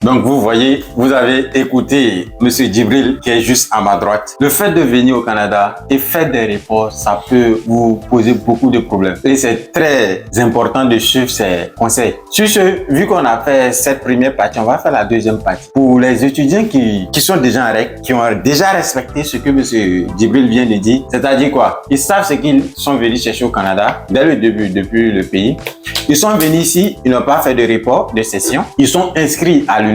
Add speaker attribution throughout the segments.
Speaker 1: Donc vous voyez, vous avez écouté Monsieur Djibril qui est juste à ma droite. Le fait de venir au Canada et faire des reports, ça peut vous poser beaucoup de problèmes. Et c'est très important de suivre ces conseils. Sur ce, vu qu'on a fait cette première partie, on va faire la deuxième partie. Pour les étudiants qui sont déjà en règle, qui ont déjà respecté ce que Monsieur Djibril vient de dire, c'est-à-dire quoi? Ils savent ce qu'ils sont venus chercher au Canada dès le début, depuis le pays. Ils sont venus ici, ils n'ont pas fait de report de session. Ils sont inscrits à l'université.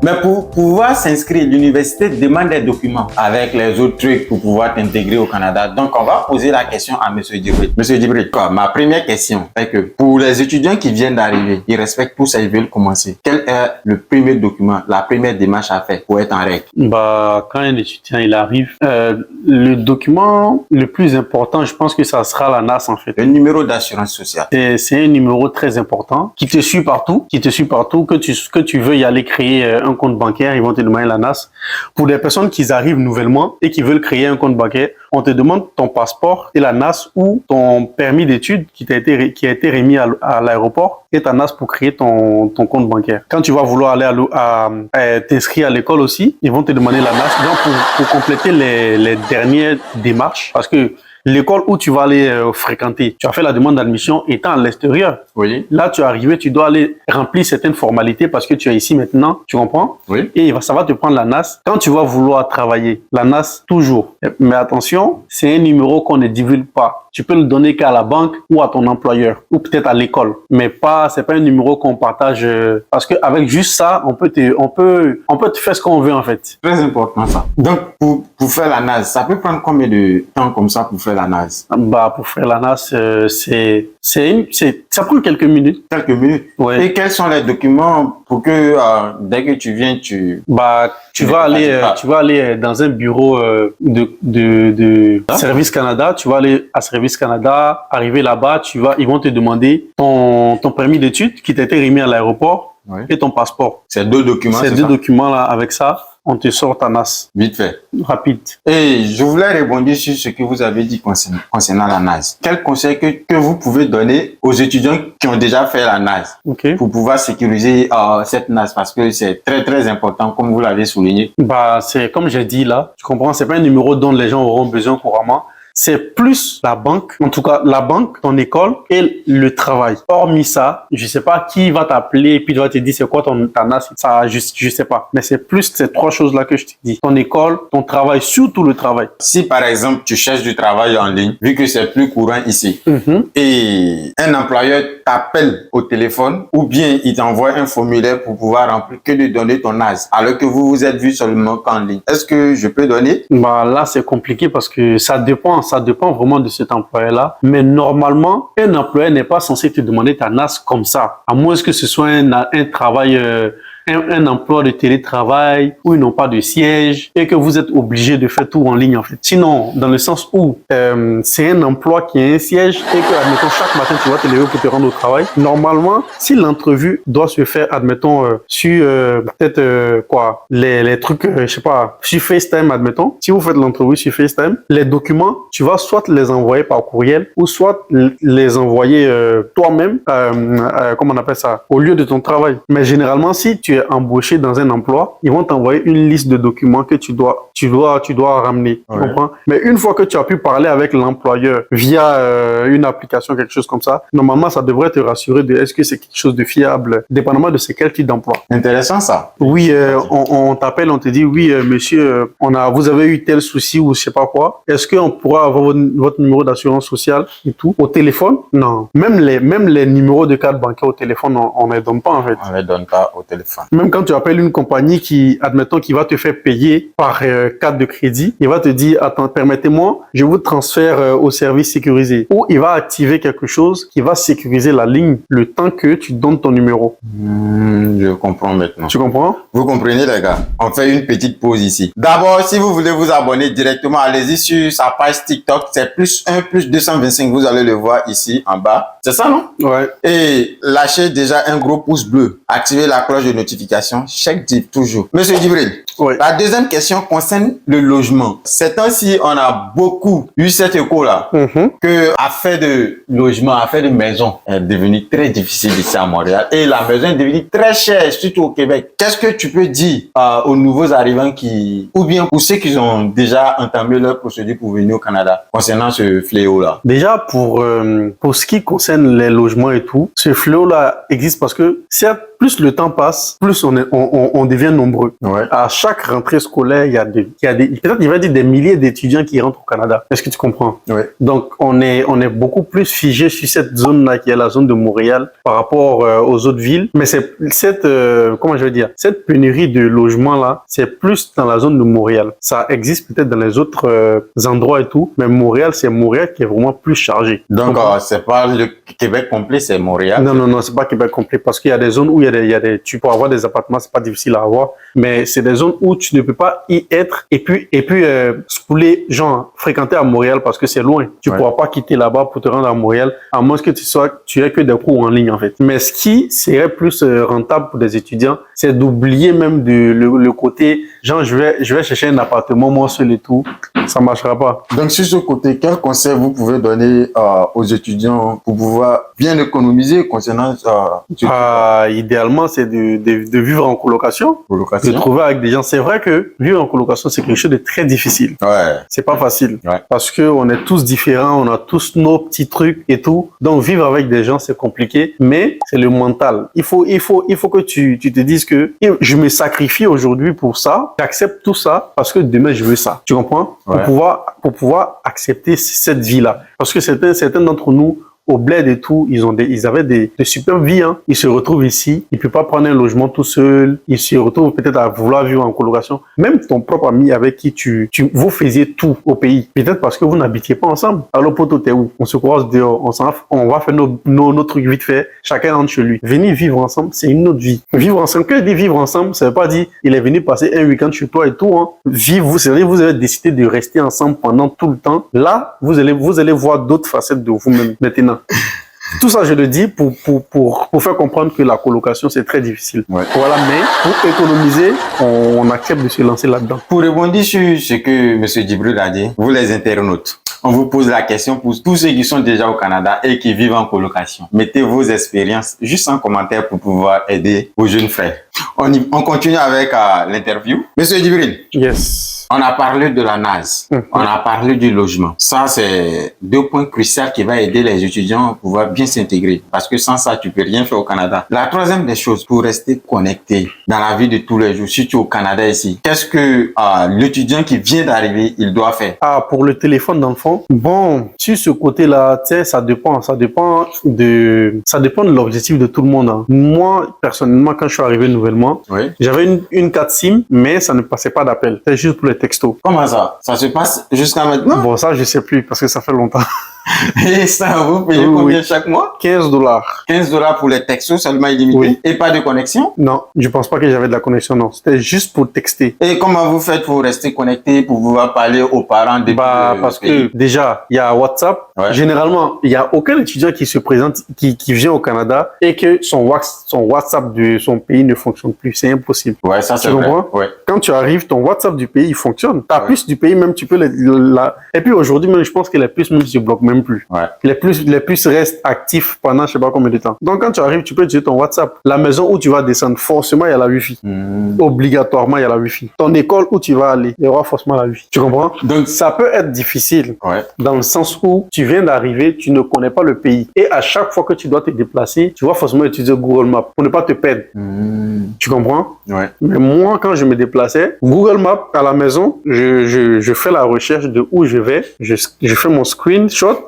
Speaker 1: Mais pour pouvoir s'inscrire, l'université demande des documents avec les autres trucs pour pouvoir t'intégrer au Canada. Donc, on va poser la question à Monsieur Djibril. Monsieur Djibril, ma première question est que pour les étudiants qui viennent d'arriver, ils respectent tout ça, ils veulent commencer. Quel est le premier document, la première démarche à faire pour être en règle?
Speaker 2: Quand un étudiant il arrive, le document le plus important, je pense que ça sera la NAS en fait.
Speaker 1: Le numéro d'assurance sociale.
Speaker 2: C'est un numéro très important qui te suit partout, que tu veux y aller créer un compte bancaire, ils vont te demander la NAS. Pour des personnes qui arrivent nouvellement et qui veulent créer un compte bancaire, on te demande ton passeport et la NAS ou ton permis d'études qui a été remis à l'aéroport et ta NAS pour créer ton compte bancaire. Quand tu vas vouloir aller t'inscrire à l'école aussi, ils vont te demander la NAS donc pour compléter les dernières démarches parce que l'école où tu vas aller fréquenter, tu as fait la demande d'admission étant à l'extérieur.
Speaker 1: Oui.
Speaker 2: Là, tu es arrivé, tu dois aller remplir certaines formalités parce que tu es ici maintenant, tu comprends?
Speaker 1: Oui.
Speaker 2: Et ça va te prendre la NAS. Quand tu vas vouloir travailler, la NAS, toujours. Mais attention, c'est un numéro qu'on ne divulgue pas. Tu peux le donner qu'à la banque ou à ton employeur ou peut-être à l'école. Mais c'est pas un numéro qu'on partage parce qu'avec juste ça, on peut te faire ce qu'on veut en fait.
Speaker 1: Très important ça. Donc, pour faire la NAS, ça peut prendre combien de temps comme ça pour faire la NAS?
Speaker 2: Pour faire la NAS, ça prend quelques minutes.
Speaker 1: Quelques minutes.
Speaker 2: Ouais.
Speaker 1: Et quels sont les documents pour que dès que tu viens, tu vas
Speaker 2: aller dans un bureau de Service Canada. Tu vas aller à Service Canada, arriver là-bas, ils vont te demander ton permis d'études qui t'a été remis à l'aéroport et ton passeport.
Speaker 1: Ces deux documents.
Speaker 2: Ces deux documents-là, avec ça, on te sort ta NAS.
Speaker 1: Vite fait.
Speaker 2: Rapide.
Speaker 1: Et je voulais rebondir sur ce que vous avez dit concernant la NAS. Quel conseil que vous pouvez donner aux étudiants qui ont déjà fait la NAS pour pouvoir sécuriser cette NAS parce que c'est très très important comme vous l'avez souligné.
Speaker 2: C'est comme j'ai dit là, tu comprends, c'est pas un numéro dont les gens auront besoin couramment. C'est plus la banque, en tout cas la banque, ton école et le travail. Hormis ça, je sais pas qui va t'appeler et puis va te dire c'est quoi ta NAS, ça, je sais pas. Mais c'est plus ces trois choses-là que je te dis. Ton école, ton travail, surtout le travail.
Speaker 1: Si par exemple tu cherches du travail en ligne, vu que c'est plus courant ici, et un employeur t'appelle au téléphone ou bien il t'envoie un formulaire pour pouvoir remplir que de donner ton NAS, alors que vous vous êtes vu seulement qu'en ligne. Est-ce que je peux donner?
Speaker 2: Là c'est compliqué parce que ça dépend vraiment de cet employeur-là. Mais normalement, un employeur n'est pas censé te demander ta NAS comme ça. À moins que ce soit un travail, un emploi de télétravail où ils n'ont pas de siège et que vous êtes obligé de faire tout en ligne en fait. Sinon, dans le sens où c'est un emploi qui a un siège et que, admettons, chaque matin tu vas te lever pour te rendre au travail, normalement, si l'entrevue doit se faire, admettons, sur peut-être les trucs, je sais pas, sur FaceTime, admettons, si vous faites l'entrevue sur FaceTime, les documents, tu vas soit les envoyer par courriel ou soit les envoyer toi-même, comment on appelle ça, au lieu de ton travail. Mais généralement, si tu es embauché dans un emploi, ils vont t'envoyer une liste de documents que tu dois ramener. Tu comprends? Mais une fois que tu as pu parler avec l'employeur via une application, quelque chose comme ça, normalement, ça devrait te rassurer de est-ce que c'est quelque chose de fiable, dépendamment de quel type d'emploi.
Speaker 1: Intéressant ça.
Speaker 2: Oui, on t'appelle, on te dit oui, monsieur, vous avez eu tel souci ou je sais pas quoi. Est-ce qu'on pourra avoir votre numéro d'assurance sociale et tout au téléphone? Non. Même les numéros de carte bancaire au téléphone, on ne les donne pas en fait.
Speaker 1: On ne les donne pas au téléphone.
Speaker 2: Même quand tu appelles une compagnie qui va te faire payer par carte de crédit, il va te dire, attends, permettez-moi, je vous transfère au service sécurisé. Ou il va activer quelque chose qui va sécuriser la ligne le temps que tu donnes ton numéro.
Speaker 1: Je comprends maintenant.
Speaker 2: Tu comprends?
Speaker 1: Vous comprenez les gars? On fait une petite pause ici. D'abord, si vous voulez vous abonner directement, allez-y sur sa page TikTok. C'est +1 +225. Vous allez le voir ici en bas. C'est ça, non?
Speaker 2: Ouais.
Speaker 1: Et lâchez déjà un gros pouce bleu. Activez la cloche de notification. Chaque type toujours. Monsieur Djibril,
Speaker 2: Oui.
Speaker 1: La deuxième question concerne le logement. Ces temps-ci, on a beaucoup eu cet écho-là, que affaire de logement, affaire de maison est devenue très difficile ici à Montréal et la maison est devenue très chère, surtout au Québec. Qu'est-ce que tu peux dire aux nouveaux arrivants ou bien pour ceux qui ont déjà entamé leur procédure pour venir au Canada concernant ce fléau-là?
Speaker 2: Déjà, pour ce qui concerne les logements et tout, ce fléau-là existe parce que, certes, plus le temps passe, plus on devient nombreux.
Speaker 1: Ouais.
Speaker 2: À chaque rentrée scolaire, il y a peut-être il va dire des milliers d'étudiants qui rentrent au Canada. Est-ce que tu comprends?
Speaker 1: Ouais.
Speaker 2: Donc, on est beaucoup plus figé sur cette zone-là qui est la zone de Montréal par rapport aux autres villes. Mais cette pénurie de logements-là, c'est plus dans la zone de Montréal. Ça existe peut-être dans les autres endroits et tout, mais Montréal, c'est Montréal qui est vraiment plus chargé.
Speaker 1: Donc, c'est pas le Québec complet, c'est Montréal.
Speaker 2: Non, c'est pas Québec complet parce qu'il y a des zones où tu peux avoir des appartements, c'est pas difficile à avoir, mais c'est des zones où tu ne peux pas y être et puis fréquenter à Montréal parce que c'est loin. Tu pourras pas quitter là-bas pour te rendre à Montréal, à moins que tu aies que des cours en ligne en fait. Mais ce qui serait plus rentable pour des étudiants, c'est d'oublier même le côté genre je vais chercher un appartement moi seul et tout, ça marchera pas.
Speaker 1: Donc sur ce côté, quel conseil vous pouvez donner aux étudiants pour pouvoir bien économiser concernant
Speaker 2: idéalement, c'est de vivre en colocation, de trouver avec des gens. C'est vrai que vivre en colocation, c'est quelque chose de très difficile.
Speaker 1: Ouais.
Speaker 2: C'est pas facile.
Speaker 1: Ouais.
Speaker 2: Parce que on est tous différents, on a tous nos petits trucs et tout. Donc, vivre avec des gens, c'est compliqué, mais c'est le mental. Il faut que tu te dises que je me sacrifie aujourd'hui pour ça, j'accepte tout ça parce que demain, je veux ça. Tu comprends? Ouais. Pour pouvoir accepter cette vie-là. Parce que certains d'entre nous, au bled et tout, ils avaient des superbes vies, hein. Ils se retrouvent ici, ils peuvent pas prendre un logement tout seul, ils se retrouvent peut-être à vouloir vivre en colocation. Même ton propre ami avec qui vous faisiez tout au pays. Peut-être parce que vous n'habitiez pas ensemble. Alors, poto, t'es où? On se croise dehors, on va faire nos trucs vite fait, chacun rentre chez lui. Venir vivre ensemble, c'est une autre vie. Vivre ensemble, que dit vivre ensemble, ça veut pas dire, il est venu passer un week-end chez toi et tout, hein. C'est-à-dire, vous avez décidé de rester ensemble pendant tout le temps. Là, vous allez voir d'autres facettes de vous-même maintenant. Tout ça, je le dis pour faire comprendre que la colocation, c'est très difficile. Ouais. Voilà, mais pour économiser, on accepte de se lancer là-dedans.
Speaker 1: Pour rebondir sur ce que M. Djibril a dit, vous les internautes, on vous pose la question pour tous ceux qui sont déjà au Canada et qui vivent en colocation. Mettez vos expériences juste en commentaire pour pouvoir aider vos jeunes frères. On continue avec l'interview. M. Djibril.
Speaker 2: Yes.
Speaker 1: On a parlé de la NAS, on a parlé du logement. Ça, c'est 2 points cruciaux qui vont aider les étudiants à pouvoir bien s'intégrer. Parce que sans ça, tu peux rien faire au Canada. La troisième des choses, pour rester connecté dans la vie de tous les jours, surtout au Canada ici, qu'est-ce que l'étudiant qui vient d'arriver, il doit faire?
Speaker 2: Pour le téléphone d'enfant, bon, sur ce côté-là, tu sais, ça dépend de l'objectif de tout le monde, hein. Moi, personnellement, quand je suis arrivé nouvellement, j'avais une carte SIM, mais ça ne passait pas d'appel. C'était juste pour les textos.
Speaker 1: Comment ça? Ça se passe jusqu'à maintenant?
Speaker 2: Bon, ça, je sais plus parce que ça fait longtemps.
Speaker 1: Et ça, vous payez combien chaque mois?
Speaker 2: $15.
Speaker 1: $15 pour les textos seulement illimité? Et pas de connexion?
Speaker 2: Non, je pense pas que j'avais de la connexion, non. C'était juste pour texter.
Speaker 1: Et comment vous faites pour rester connecté, pour pouvoir parler aux parents depuis
Speaker 2: parce que déjà, il y a WhatsApp. Généralement, il y a aucun étudiant qui se présente, qui vient au Canada et que son WhatsApp de son pays ne fonctionne plus. C'est impossible.
Speaker 1: Ouais, ça c'est vrai.
Speaker 2: Quand tu arrives, ton WhatsApp du pays, il fonctionne. Ta puce du pays, même, tu peux et puis aujourd'hui, même, je pense que les puces, même, se bloquent même plus. Les puces restent actifs pendant je sais pas combien de temps. Donc, quand tu arrives, tu peux utiliser ton WhatsApp. La maison où tu vas descendre, forcément, il y a la Wi-Fi. Obligatoirement, il y a la Wi-Fi. Ton école où tu vas aller, il y aura forcément la Wi-Fi. Tu comprends? Donc, ça peut être difficile. Dans le sens où tu viens d'arriver, tu ne connais pas le pays. Et à chaque fois que tu dois te déplacer, tu vas forcément utiliser Google Maps pour ne pas te perdre. Tu comprends? Mais moi, quand je me déplaçais, Google Maps à la maison, je fais la recherche de où je vais. Je fais mon screenshot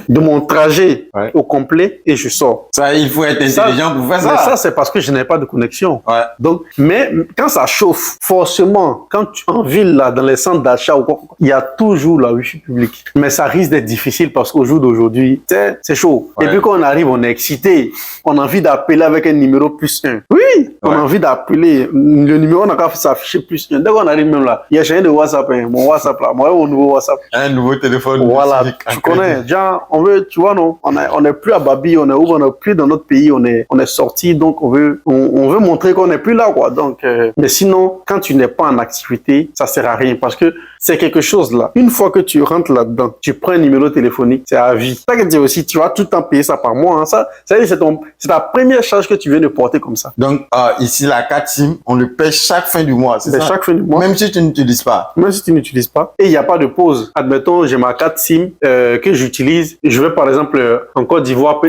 Speaker 2: de mon trajet au complet et je sors.
Speaker 1: Ça, il faut être intelligent pour faire ça.
Speaker 2: Mais ça, c'est parce que je n'ai pas de connexion. Donc, mais quand ça chauffe, forcément, quand tu es en ville, là, dans les centres d'achat, il y a toujours la Wi-Fi publique. Mais ça risque d'être difficile parce qu'au jour d'aujourd'hui, c'est chaud. Et puis quand on arrive, on est excité. On a envie d'appeler avec un numéro +1. Oui, on a envie d'appeler. Le numéro n'a qu'à s'afficher plus 1. Dès qu'on arrive même là, il y a changé de WhatsApp, hein, mon WhatsApp là, moi, mon nouveau WhatsApp.
Speaker 1: Un nouveau téléphone.
Speaker 2: Voilà, tu connais, déjà, on veut, tu vois, non, on est plus à Babi, on est plus dans notre pays, on est sorti, donc on veut montrer qu'on n'est plus là, quoi. Donc, mais sinon, quand tu n'es pas en activité, ça sert à rien parce que c'est quelque chose là. Une fois que tu rentres là-dedans, tu prends un numéro téléphonique, c'est à vie. Ça que dire aussi, tu vas tout le temps payer ça par mois. Hein. Ça veut dire c'est ta première charge que tu viens de porter comme ça.
Speaker 1: Donc, ici, la carte SIM, on le paye chaque fin du mois, c'est ça?
Speaker 2: Chaque fin du mois.
Speaker 1: Même si tu n'utilises pas.
Speaker 2: Même si tu n'utilises pas. Et il n'y a pas de pause. Admettons, j'ai ma carte SIM que j'utilise. Je vais par exemple en Côte d'Ivoire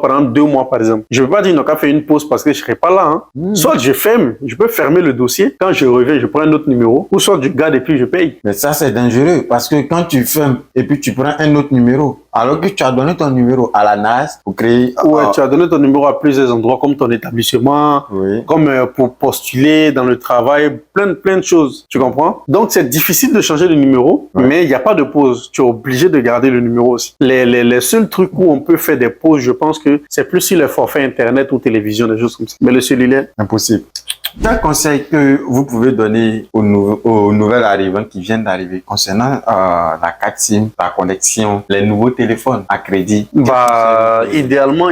Speaker 2: pendant 2 mois par exemple. Je ne veux pas dire non qu'à faire une pause parce que je ne serai pas là. Hein. Soit je peux fermer le dossier. Quand je reviens, je prends un autre numéro. Ou soit je garde et puis je paye.
Speaker 1: Mais ça, c'est dangereux parce que quand tu fermes et puis tu prends un autre numéro, alors que tu as donné ton numéro à la NAS pour créer...
Speaker 2: Ouais, tu as donné ton numéro à plusieurs endroits comme ton établissement, comme pour postuler dans le travail, plein de choses. Tu comprends? Donc, c'est difficile de changer de numéro, mais il n'y a pas de pause. Tu es obligé de garder le numéro aussi. Les seuls trucs où on peut faire des pauses, je pense que c'est plus sur les forfaits Internet ou télévision, des choses comme ça. Mais le cellulaire...
Speaker 1: Impossible. Quel conseil que vous pouvez donner aux nouvelles arrivants qui viennent d'arriver concernant la carte SIM, la connexion, les nouveaux téléphones à crédit?
Speaker 2: Idéalement,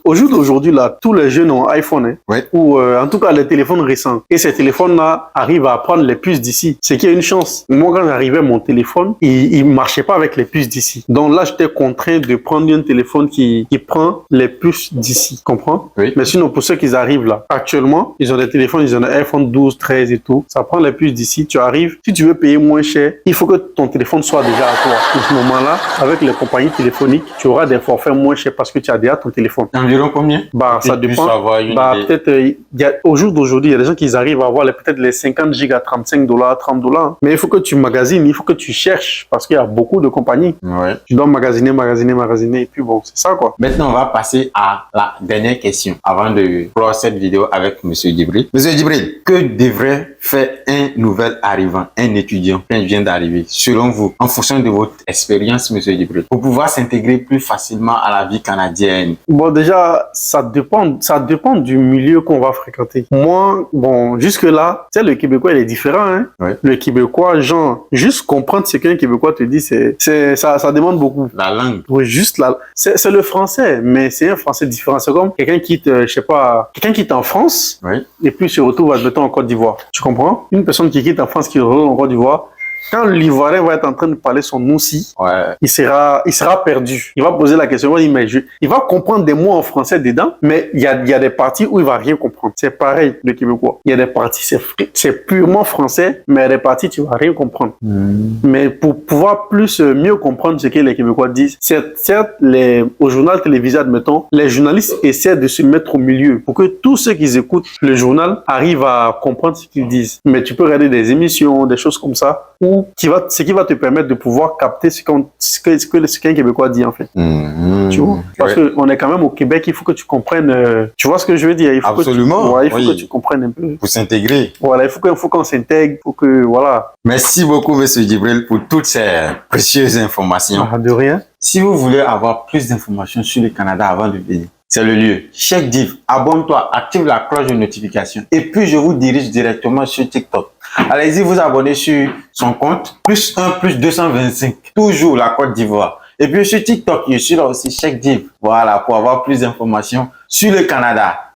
Speaker 2: au jour d'aujourd'hui, là, tous les jeunes ont iPhone, hein, ou en tout cas les téléphones récents. Et ces téléphones-là arrivent à prendre les puces d'ici. C'est qu'il y a une chance. Moi, quand j'arrivais, mon téléphone, il marchait pas avec les puces d'ici. Donc là, j'étais contraint de prendre un téléphone qui prend les puces d'ici. Comprends?
Speaker 1: Oui.
Speaker 2: Mais sinon, pour ceux qui arrivent là, actuellement, ils ont des téléphones, ils ont un iPhone 12, 13 et tout. Ça prend les puces d'ici. Tu arrives. Si tu veux payer moins cher, il faut que ton téléphone soit déjà à toi. À ce moment-là, avec les compagnies téléphoniques, tu auras des forfaits moins chers parce que tu as déjà ton téléphone.
Speaker 1: Environ combien?
Speaker 2: Ça dépend. Peut-être, au jour d'aujourd'hui, il y a des gens qui arrivent à avoir peut-être les 50 gigs à $35, $30. Hein. Mais il faut que tu magasines, il faut que tu cherches parce qu'il y a beaucoup de compagnies.
Speaker 1: Ouais.
Speaker 2: Tu dois magasiner. Et puis bon, c'est ça quoi.
Speaker 1: Maintenant, on va passer à la dernière question avant de clore cette vidéo avec M. Djibril. Monsieur Djibril, que devrait faire un nouvel arrivant, un étudiant qui vient d'arriver, selon vous, en fonction de votre expérience, Monsieur Djibril, pour pouvoir s'intégrer plus facilement à la vie canadienne?
Speaker 2: Bon, déjà, ça dépend du milieu qu'on va fréquenter. Moi, bon, jusque-là, tu sais, le Québécois, il est différent, hein.
Speaker 1: Oui.
Speaker 2: Le Québécois, genre, juste comprendre ce qu'un Québécois te dit, ça demande beaucoup.
Speaker 1: La langue.
Speaker 2: Oui, juste là. C'est le français, mais c'est un français différent. C'est comme quelqu'un qui quelqu'un qui est en France, et puis se retrouve, admettons, en Côte d'Ivoire. Tu comprends? Une personne qui quitte en France, qui retourne en Côte d'Ivoire, quand l'Ivoirien va être en train de parler son noussi, il sera perdu. Il va poser la question, il va comprendre des mots en français dedans, mais il y a des parties où il va rien comprendre. C'est pareil, le Québécois. Il y a des parties, c'est purement français, mais il y a des parties, tu vas rien comprendre. Mais pour pouvoir mieux comprendre ce que les Québécois disent, certes, au journal télévisé, admettons, les journalistes essaient de se mettre au milieu pour que tous ceux qui écoutent le journal arrivent à comprendre ce qu'ils disent. Mais tu peux regarder des émissions, des choses comme ça, ce qui va te permettre de pouvoir capter ce qu'un Québécois dit en fait. Tu vois? Parce qu'on est quand même au Québec, il faut que tu comprennes. Tu vois ce que je veux dire?
Speaker 1: Absolument.
Speaker 2: Il faut que tu comprennes un peu.
Speaker 1: Pour s'intégrer.
Speaker 2: Voilà, il faut qu'on s'intègre, voilà.
Speaker 1: Merci beaucoup, Monsieur Djibril, pour toutes ces précieuses informations.
Speaker 2: De rien.
Speaker 1: Si vous voulez avoir plus d'informations sur le Canada avant de venir, c'est le lieu. Check Div, abonne-toi, active la cloche de notification et puis je vous dirige directement sur TikTok. Allez-y vous abonner sur son compte, +1 +225, toujours la Côte d'Ivoire. Et puis sur TikTok, je suis là aussi, Check Div. Voilà, pour avoir plus d'informations sur le Canada.